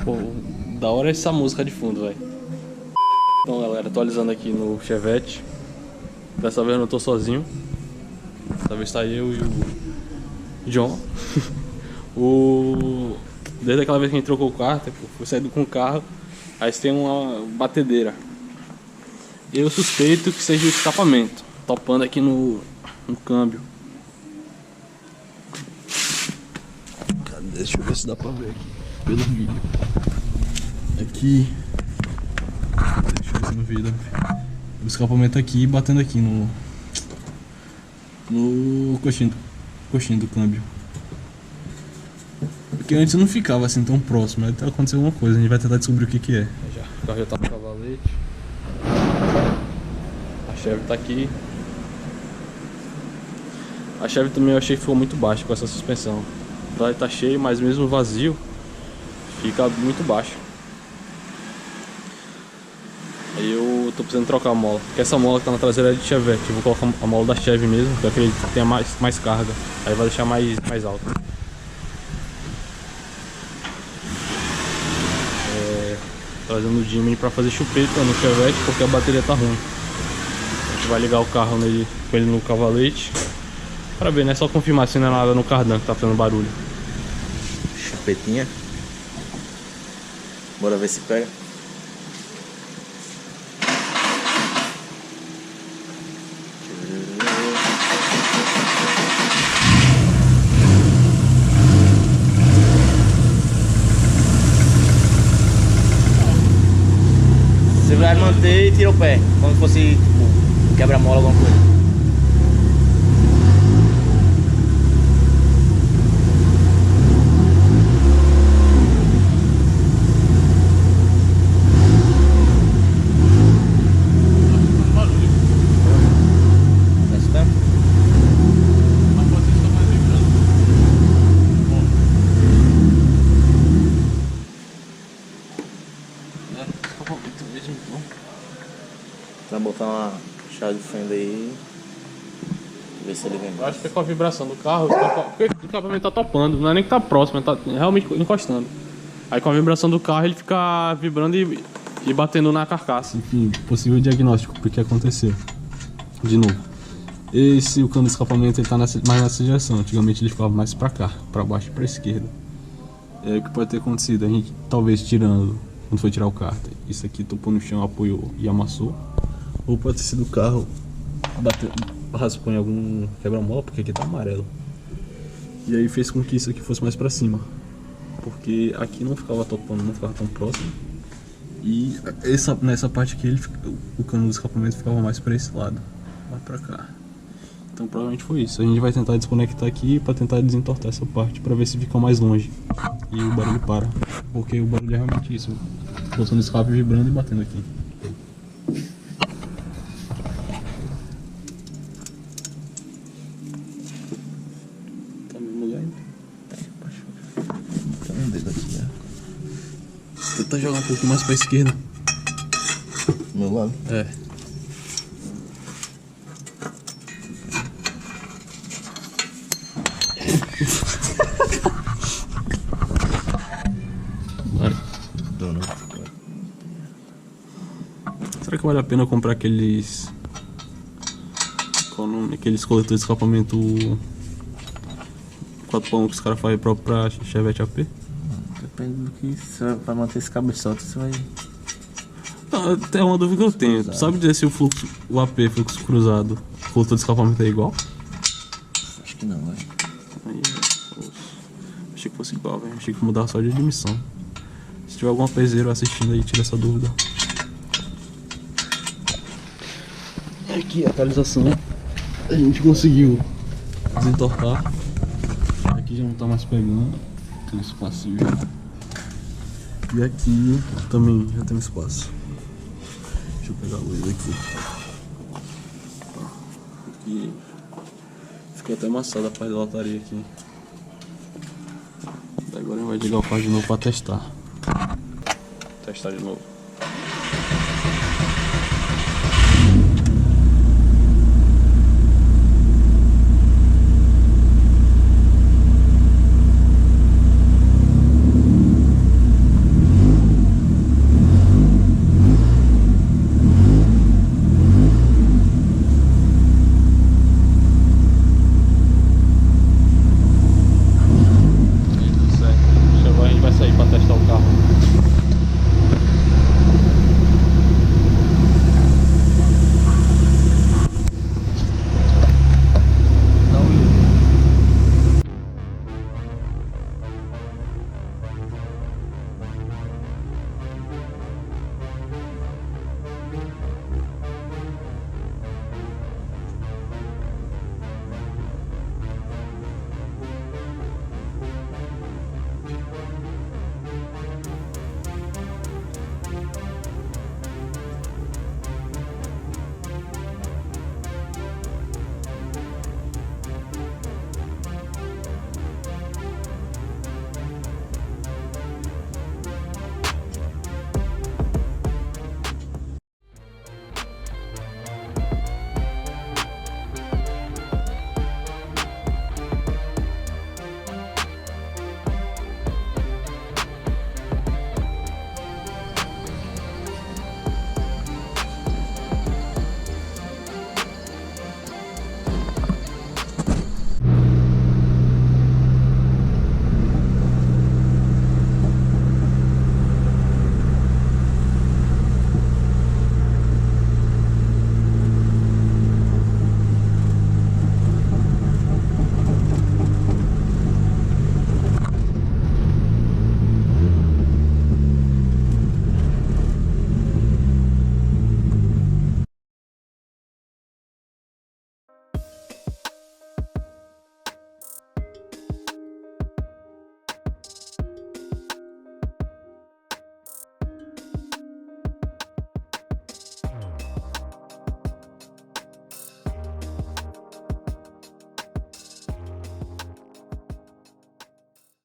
Pô, da hora essa música de fundo, velho. Então, galera, atualizando aqui no Chevette. Dessa vez eu não tô sozinho. Dessa vez tá eu e o John. Desde aquela vez que a gente trocou o carro, fui saindo com o carro. Aí tem uma batedeira. Eu suspeito que seja o escapamento, topando aqui no câmbio. Deixa eu ver se dá pra ver aqui pelo vídeo. Aqui. Deixa eu ver se no vídeo. O escapamento aqui batendo aqui no coxinho do câmbio. Porque antes não ficava assim tão próximo, mas tá acontecendo alguma coisa, a gente vai tentar descobrir o que é. O carro já tá no cavalete. A Chevy tá aqui. A Chevy também eu achei que ficou muito baixa com essa suspensão. Ela tá cheio, mas mesmo vazio fica muito baixo. Aí eu tô precisando trocar a mola, porque essa mola que tá na traseira é de Chevette. Eu vou colocar a mola da Chevy mesmo, que eu acredito que tenha mais carga. Aí vai deixar mais alto. Trazendo o Jimmy pra fazer chupeta no Chevette, porque a bateria tá ruim. A gente vai ligar o carro com ele no cavalete pra ver, né? Só confirmar se não é nada no cardan que tá fazendo barulho. Chupetinha. Bora ver se pega. Você vai manter e tira o pé, como se fosse tipo, quebra-mola alguma coisa. Vai botar uma chave de fenda aí. Ver se ele vem. Eu acho que é com a vibração do carro, porque o escapamento tá topando, não é nem que tá próximo, tá realmente encostando. Aí com a vibração do carro ele fica vibrando e batendo na carcaça. Enfim, possível diagnóstico porque aconteceu. De novo. O cano do escapamento ele tá mais nessa direção. Antigamente ele ficava mais pra cá, pra baixo e pra esquerda. O que pode ter acontecido? A gente talvez tirando, quando foi tirar o carro, isso aqui topou no chão, apoiou e amassou. Ou pode ter sido o carro raspou em algum quebra-mola, porque aqui tá amarelo. E aí fez com que isso aqui fosse mais pra cima. Porque aqui não ficava topando, não ficava tão próximo. E nessa parte aqui o cano do escapamento ficava mais pra esse lado, mais pra cá. Então provavelmente foi isso. A gente vai tentar desconectar aqui pra tentar desentortar essa parte, pra ver se fica mais longe. E o barulho para. Porque o barulho é realmente isso. Botando o escape vibrando e batendo aqui. Tá no mesmo lugar ainda? Tá um dedo aqui, né? Tenta jogar um pouco mais pra esquerda. Do meu lado? É. Será que vale a pena comprar aqueles coletores de escapamento 4 palmos que os caras fazem próprio pra Chevette AP? Depende do que você vai manter esse cabeçote, você vai... É uma dúvida que eu tenho. Cruzado. Sabe dizer se o AP, fluxo cruzado, o coletor de escapamento é igual? Acho que não, velho. Achei que fosse igual, velho. Achei que mudava só de admissão. Se tiver algum apezeiro assistindo aí, tira essa dúvida. Aqui a atualização. A gente conseguiu desentortar. Aqui já não tá mais pegando. Tem um espacinho já. E aqui também já tem um espaço. Deixa eu pegar a luz aqui. Aqui ficou até amassada a parte da lataria aqui. Agora a gente vai ligar o carro de novo pra testar. Testar de novo.